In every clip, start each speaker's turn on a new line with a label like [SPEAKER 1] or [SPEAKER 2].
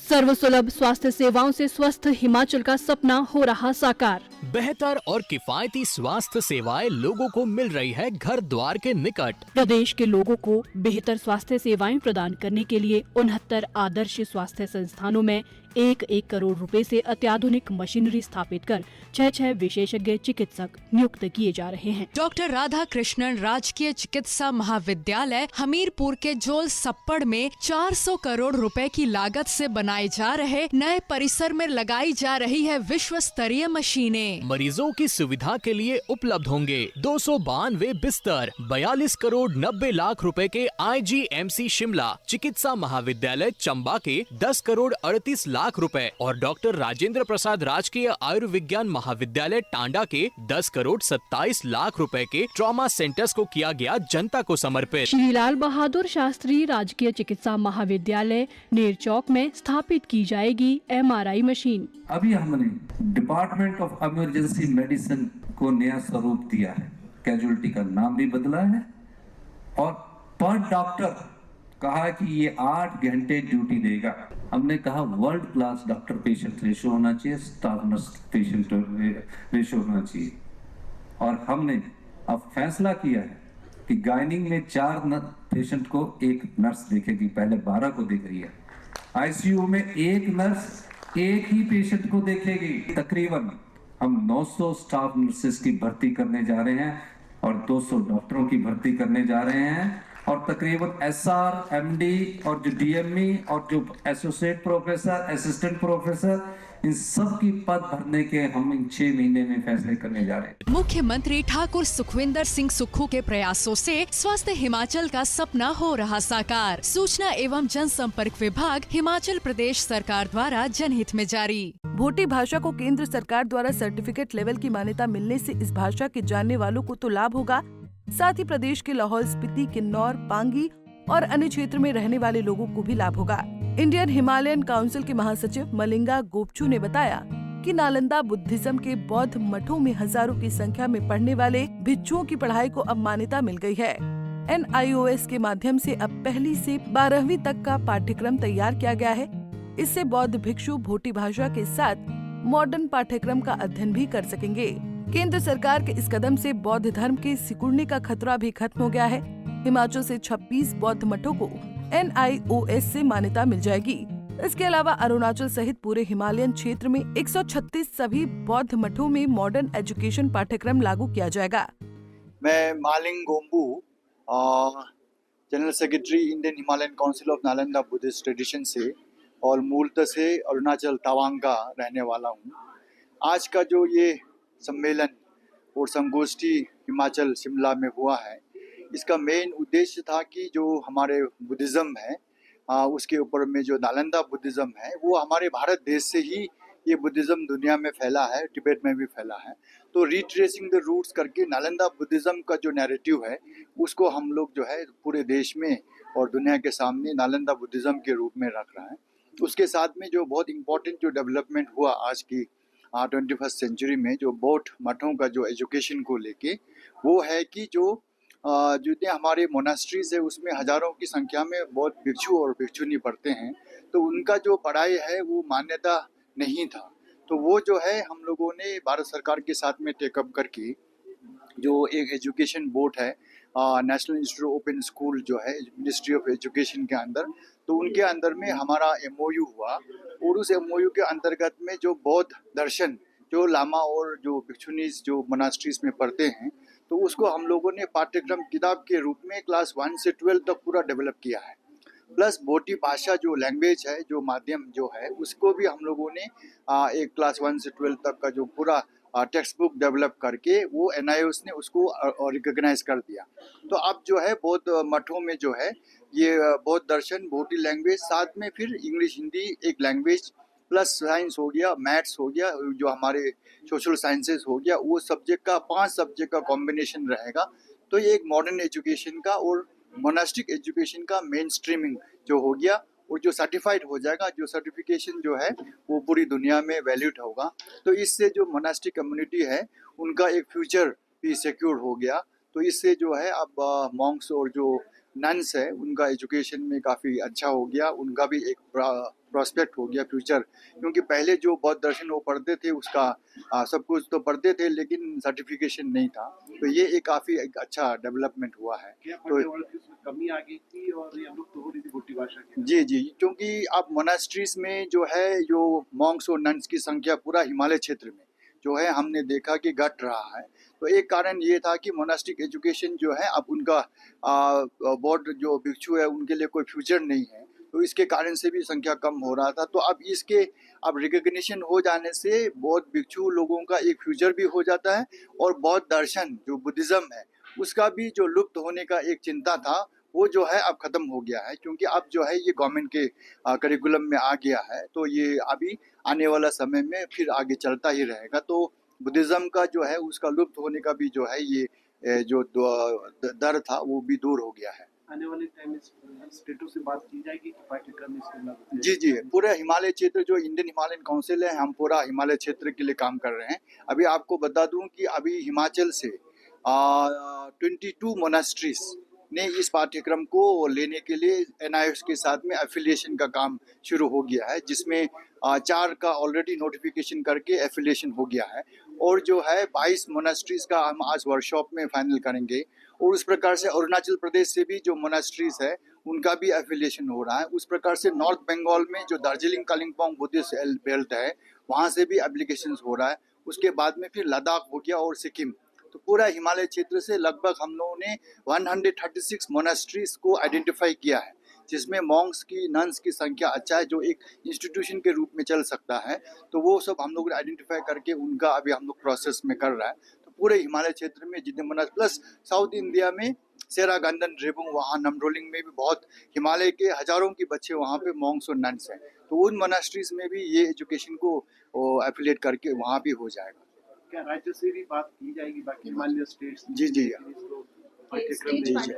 [SPEAKER 1] सर्वसुलभ स्वास्थ्य सेवाओं से स्वस्थ हिमाचल का सपना हो रहा साकार।
[SPEAKER 2] बेहतर और किफायती स्वास्थ्य सेवाएं लोगों को मिल रही है घर द्वार के निकट।
[SPEAKER 1] प्रदेश के लोगों को बेहतर स्वास्थ्य सेवाएं प्रदान करने के लिए 69 आदर्श स्वास्थ्य संस्थानों में 1-1 करोड़ रुपए से अत्याधुनिक मशीनरी स्थापित कर 6 विशेषज्ञ चिकित्सक नियुक्त किए जा रहे हैं।
[SPEAKER 3] डॉक्टर राधा कृष्णन राजकीय चिकित्सा महाविद्यालय हमीरपुर के जोल सप्पड़ में 400 करोड़ रुपए की लागत से बनाए जा रहे नए परिसर में लगाई जा रही है विश्व स्तरीय मशीनें।
[SPEAKER 2] मरीजों की सुविधा के लिए उपलब्ध होंगे 292 बिस्तर, 42 करोड़ 90 लाख रुपए के IGMC शिमला चिकित्सा महाविद्यालय चंबा के 10 करोड़ 38 लाख रुपए और डॉक्टर राजेंद्र प्रसाद राजकीय आयुर्विज्ञान महाविद्यालय टांडा के 10 करोड़ 27 लाख रुपए के ट्रॉमा सेंटर्स को किया गया जनता को समर्पित।
[SPEAKER 1] श्री लाल बहादुर शास्त्री राजकीय चिकित्सा महाविद्यालय नेर चौक में स्थापित की जाएगी MRI मशीन।
[SPEAKER 4] अभी हमने डिपार्टमेंट ऑफ इमरजेंसी मेडिसिन को नया स्वरूप दिया है, कैजुअलिटी का नाम भी बदला है और पर डॉक्टर कहा कि ये 8 घंटे ड्यूटी देगा। हमने कहा world class doctor patient ratio होना चाहिए, स्टाफ नर्स पेशेंट रेशो होना चाहिए और हमने अब फैसला किया है कि गायनिंग में 4 पेशेंट को 1 नर्स देखेगी, पहले 12 को देख रही है। ICU में 1 नर्स 1 ही पेशेंट को देखेगी। तकरीबन हम 900 स्टाफ नर्सेस की भर्ती करने जा रहे हैं और 200 डॉक्टरों की भर्ती करने जा रहे हैं और तकरीबन SR, MD और जो DME और जो एसोसिएट प्रोफेसर, असिस्टेंट प्रोफेसर, इन सब की पद भरने के हम इन 6 महीने में फैसले करने जा रहे हैं।
[SPEAKER 3] मुख्यमंत्री ठाकुर सुखविंदर सिंह सुक्खू के प्रयासों से स्वस्थ हिमाचल का सपना हो रहा साकार। सूचना एवं जनसंपर्क विभाग हिमाचल प्रदेश सरकार द्वारा जनहित में जारी।
[SPEAKER 5] भोटी भाषा को केंद्र सरकार द्वारा सर्टिफिकेट लेवल की मान्यता मिलने से इस भाषा के जानने वालों को तो लाभ होगा, साथ ही प्रदेश के लाहौल स्पीति, किन्नौर, पांगी और अन्य क्षेत्र में रहने वाले लोगों को भी लाभ होगा। इंडियन हिमालयन काउंसिल के महासचिव मलिंगा गोपचू ने बताया कि नालंदा बुद्धिज्म के बौद्ध मठों में हजारों की संख्या में पढ़ने वाले भिक्षुओं की पढ़ाई को अब मान्यता मिल गई है। NIOS के माध्यम से अब 1ली से 12वीं तक का पाठ्यक्रम तैयार किया गया है। इससे बौद्ध भिक्षु भोटी भाषा के साथ मॉडर्न पाठ्यक्रम का अध्ययन भी कर सकेंगे। केंद्र सरकार के इस कदम से बौद्ध धर्म के सिकुड़ने का खतरा भी खत्म हो गया है। हिमाचल से 26 बौद्ध मठों को NIOS से मान्यता मिल जाएगी। इसके अलावा अरुणाचल सहित पूरे हिमालयन क्षेत्र में 136 सभी बौद्ध मठों में मॉडर्न एजुकेशन पाठ्यक्रम लागू किया जाएगा।
[SPEAKER 6] मैं Maling Gombu, general secretary Indian Himalayan council of Nalanda Buddhist tradition से और मूलतः से अरुणाचल तवांग का रहने वाला हूँ। आज का जो ये सम्मेलन और संगोष्ठी हिमाचल शिमला में हुआ है, इसका मेन उद्देश्य था कि जो हमारे बुद्धिज़्म है उसके ऊपर में जो नालंदा बुद्धिज़्म है वो हमारे भारत देश से ही ये बुद्धिज़्म दुनिया में फैला है, तिब्बत में भी फैला है। तो रिट्रेसिंग द रूट्स करके नालंदा बुद्धिज़्म का जो नैरेटिव है उसको हम लोग जो है पूरे देश में और दुनिया के सामने नालंदा बुद्धिज़्म के रूप में रख रहा है। उसके साथ में जो बहुत इम्पोर्टेंट जो डेवलपमेंट हुआ आज की 21st सेंचुरी में जो बौद्ध मठों का जो एजुकेशन को लेके, वो है कि जो जितने हमारे मोनास्ट्रीज है उसमें हजारों की संख्या में बौद्ध भिक्षु और भिक्षुनी पढ़ते हैं, तो उनका जो पढ़ाई है वो मान्यता नहीं था। तो वो जो है हम लोगों ने भारत सरकार के साथ में टेकअप करके जो एक एजुकेशन बोर्ड है, नेशनल इंस्टीट्यूट ओपन स्कूल जो है मिनिस्ट्री ऑफ एजुकेशन के अंदर, तो उनके अंदर में हमारा MOU हुआ और उस MOU के अंतर्गत में जो बौद्ध दर्शन जो लामा और जो भिक्षुनीज जो मोनास्ट्रीज में पढ़ते हैं, तो उसको हम लोगों ने पाठ्यक्रम किताब के रूप में क्लास 1 से 12 तक पूरा डेवलप किया है। प्लस भोटी भाषा जो लैंग्वेज है, जो माध्यम जो है, उसको भी हम लोगों ने एक क्लास 1 से 12 तक का जो पूरा टेक्स्ट बुक डेवलप करके वो NIOS ने उसको रिकॉग्नाइज कर दिया। तो अब जो है बौद्ध मठों में जो है ये बौद्ध दर्शन, भोटी लैंग्वेज, साथ में फिर इंग्लिश हिंदी एक लैंग्वेज, प्लस साइंस हो गया, मैथ्स हो गया, जो हमारे सोशल साइंसेस हो गया, वो सब्जेक्ट का 5 सब्जेक्ट का कॉम्बिनेशन रहेगा। तो ये एक मॉडर्न एजुकेशन का और मोनास्टिक एजुकेशन का मेन स्ट्रीमिंग जो हो गया और जो सर्टिफाइड हो जाएगा, जो सर्टिफिकेशन जो है वो पूरी दुनिया में वैलिड होगा। तो इससे जो मोनास्टिक कम्युनिटी है उनका एक फ्यूचर भी सिक्योर हो गया। तो इससे जो है अब मॉन्क्स और जो नन्स है उनका एजुकेशन में काफ़ी अच्छा हो गया, उनका भी एक प्रोस्पेक्ट हो गया फ्यूचर। क्योंकि पहले जो बौद्ध दर्शन वो पढ़ते थे उसका सब कुछ तो पढ़ते थे लेकिन सर्टिफिकेशन नहीं था। तो ये एक काफ़ी एक अच्छा डेवलपमेंट हुआ है। तो
[SPEAKER 7] कमी आ गई थी और ये लुप्त हो रही थी भोटी भाषा की।
[SPEAKER 6] जी जी, क्योंकि अब मोनास्ट्रीज में जो है जो मॉन्क्स और नन्स की संख्या पूरा हिमालय क्षेत्र में जो है हमने देखा कि घट रहा है। तो एक कारण ये था कि मोनास्टिक एजुकेशन जो है अब उनका बौद्ध जो भिक्षु है उनके लिए कोई फ्यूचर नहीं है, तो इसके कारण से भी संख्या कम हो रहा था। तो अब इसके अब रिकग्निशन हो जाने से बौद्ध भिक्षु लोगों का एक फ्यूचर भी हो जाता है और बौद्ध दर्शन जो बुद्धिज्म है उसका भी जो लुप्त होने का एक चिंता था वो जो है अब खत्म हो गया है, क्योंकि अब जो है ये गवर्नमेंट के करिकुलम में आ गया है। तो ये अभी आने वाला समय में फिर आगे चलता ही रहेगा। तो बुद्धिज्म का जो है उसका लुप्त होने का भी जो है ये जो डर था वो भी दूर हो गया है।
[SPEAKER 7] आने वाले टाइम में स्टेटों से बात की जाएगी कि पाठ्यक्रम में इसको लागू किया
[SPEAKER 6] जी जी, पूरे हिमालय क्षेत्र जो इंडियन हिमालयन काउंसिल है हम पूरा हिमालय क्षेत्र के लिए काम कर रहे हैं। अभी आपको बता दूं कि अभी हिमाचल से 22 मोनास्ट्रीज ने इस पाठ्यक्रम को लेने के लिए NIOS के साथ में एफिलिएशन का काम शुरू हो गया है, जिसमें 4 का ऑलरेडी नोटिफिकेशन करके एफिलिएशन हो गया है और जो है 22 मोनास्ट्रीज का हम आज वर्कशॉप में फाइनल करेंगे। और उस प्रकार से अरुणाचल प्रदेश से भी जो मोनास्ट्रीज है उनका भी एफिलिएशन हो रहा है। उस प्रकार से नॉर्थ बंगाल में जो दार्जिलिंग कालिम्पोंग बुद्धिस्ट बेल्ट है वहाँ से भी एप्लीकेशन हो रहा है। उसके बाद में फिर लद्दाख हो गया और सिक्किम। तो पूरा हिमालय क्षेत्र से लगभग हम लोगों ने 136 मोनास्ट्रीज को आइडेंटिफाई किया है, जिसमें मॉन्क्स की नन्स की संख्या अच्छा है जो एक इंस्टीट्यूशन के रूप में चल सकता है। तो वो सब हम लोग आइडेंटिफाई करके उनका अभी हम लोग प्रोसेस में कर रहा है। तो पूरे हिमालय क्षेत्र में जितने मोनास्ट्री प्लस साउथ इंडिया में सेरागंदन रेबुंग वहाँ नमरोलिंग में भी बहुत हिमालय के हजारों की बच्चे वहाँ पे मॉन्क्स और नन्स हैं। तो उन मोनास्ट्रीज में भी ये एजुकेशन को एफिलिएट करके वहाँ भी हो जाएगा।
[SPEAKER 7] क्या राज्य से भी बात की जाएगी बाकी हिमालय स्टेट्स?
[SPEAKER 6] जी जी
[SPEAKER 7] पाठ्यक्रम
[SPEAKER 6] जी जी,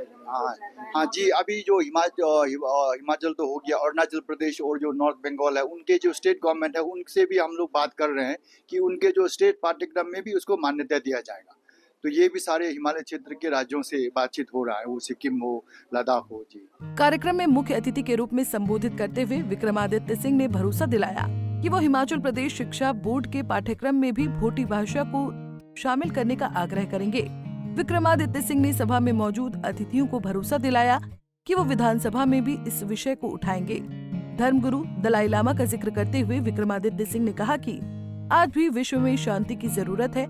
[SPEAKER 6] हाँ जी, अभी जो हिमाचल तो हो गया, अरुणाचल प्रदेश और जो नॉर्थ बंगाल है उनके जो स्टेट गवर्नमेंट है उनसे भी हम लोग बात कर रहे हैं कि उनके जो स्टेट पाठ्यक्रम में भी उसको मान्यता दिया जाएगा। तो ये भी सारे हिमालय क्षेत्र के राज्यों से बातचीत हो रहा है, वो सिक्किम हो, लद्दाख हो। जी,
[SPEAKER 5] कार्यक्रम में मुख्य अतिथि के रूप में संबोधित करते हुए विक्रमादित्य सिंह ने भरोसा दिलाया कि वो हिमाचल प्रदेश शिक्षा बोर्ड के पाठ्यक्रम में भी भोटी भाषा को शामिल करने का आग्रह करेंगे। विक्रमादित्य सिंह ने सभा में मौजूद अतिथियों को भरोसा दिलाया कि वो विधानसभा में भी इस विषय को उठाएंगे। धर्मगुरु दलाई लामा का जिक्र करते हुए विक्रमादित्य सिंह ने कहा कि आज भी विश्व में शांति की जरूरत है।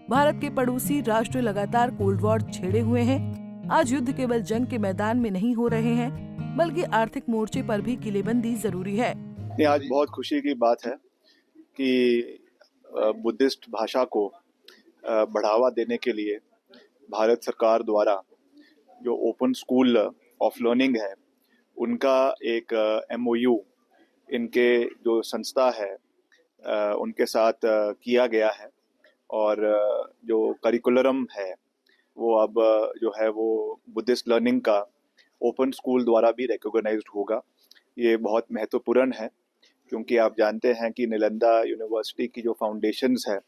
[SPEAKER 5] भारत के पड़ोसी राष्ट्र लगातार कोल्ड वॉर छेड़े हुए हैं। आज युद्ध केवल जंग के मैदान में नहीं हो रहे हैं, बल्कि आर्थिक मोर्चे पर भी किलेबंदी जरूरी है।
[SPEAKER 8] आज बहुत खुशी की बात है कि बुद्धिस्ट भाषा को बढ़ावा देने के लिए भारत सरकार द्वारा जो ओपन स्कूल ऑफ लर्निंग है उनका एक MOU इनके जो संस्था है उनके साथ किया गया है और जो करिकुलम है वो अब जो है वो बुद्धिस्ट लर्निंग का ओपन स्कूल द्वारा भी रिकॉग्नाइज्ड होगा। ये बहुत महत्वपूर्ण है क्योंकि आप जानते हैं कि नालंदा यूनिवर्सिटी की जो फाउंडेशंस है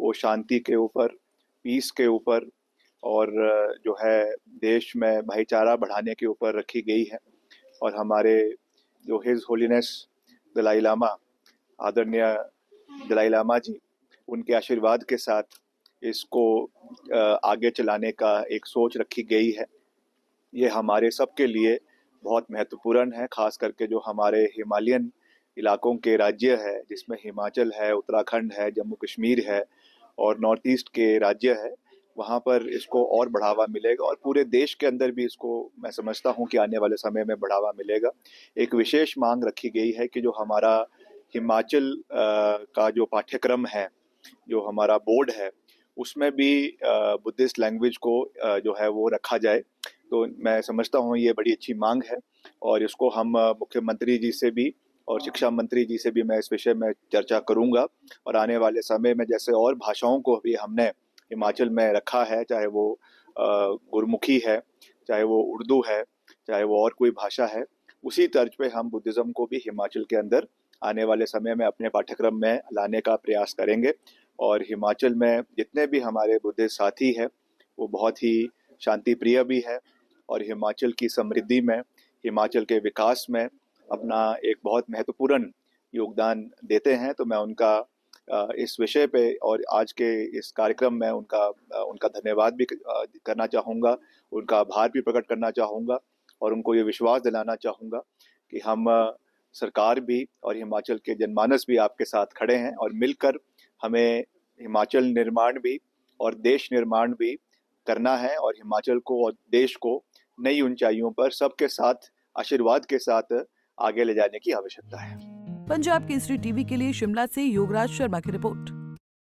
[SPEAKER 8] वो शांति के ऊपर, पीस के ऊपर और जो है देश में भाईचारा बढ़ाने के ऊपर रखी गई है। और हमारे जो हिज होलीनेस दलाई लामा, आदरणीय दलाई लामा जी, उनके आशीर्वाद के साथ इसको आगे चलाने का एक सोच रखी गई है। ये हमारे सबके लिए बहुत महत्वपूर्ण है, खास करके जो हमारे हिमालयन इलाकों के राज्य है जिसमें हिमाचल है, उत्तराखंड है, जम्मू कश्मीर है और नॉर्थ ईस्ट के राज्य है, वहाँ पर इसको और बढ़ावा मिलेगा और पूरे देश के अंदर भी इसको मैं समझता हूँ कि आने वाले समय में बढ़ावा मिलेगा। एक विशेष मांग रखी गई है कि जो हमारा हिमाचल का जो पाठ्यक्रम है, जो हमारा बोर्ड है, उसमें भी बुद्धिस्ट लैंग्वेज को जो है वो रखा जाए। तो मैं समझता हूँ ये बड़ी अच्छी मांग है और इसको हम मुख्यमंत्री जी से भी और शिक्षा मंत्री जी से भी मैं इस विषय में चर्चा करूंगा और आने वाले समय में जैसे और भाषाओं को भी हमने हिमाचल में रखा है, चाहे वो गुरमुखी है, चाहे वो उर्दू है, चाहे वो और कोई भाषा है, उसी तर्ज पे हम बुद्धिज़्म को भी हिमाचल के अंदर आने वाले समय में अपने पाठ्यक्रम में लाने का प्रयास करेंगे और हिमाचल में जितने भी हमारे बुद्धिस्ट साथी हैं वो बहुत ही शांति प्रिय भी है और हिमाचल की समृद्धि में, हिमाचल के विकास में अपना एक बहुत महत्वपूर्ण योगदान देते हैं। तो मैं उनका इस विषय पे और आज के इस कार्यक्रम में उनका धन्यवाद भी करना चाहूँगा, उनका आभार भी प्रकट करना चाहूँगा और उनको ये विश्वास दिलाना चाहूँगा कि हम सरकार भी और हिमाचल के जनमानस भी आपके साथ खड़े हैं और मिलकर हमें हिमाचल निर्माण भी और देश निर्माण भी करना है और हिमाचल को और देश को नई ऊंचाइयों पर सबके साथ आशीर्वाद के साथ आगे ले जाने की आवश्यकता है।
[SPEAKER 5] पंजाब केसरी टीवी के लिए शिमला से योगराज शर्मा की रिपोर्ट।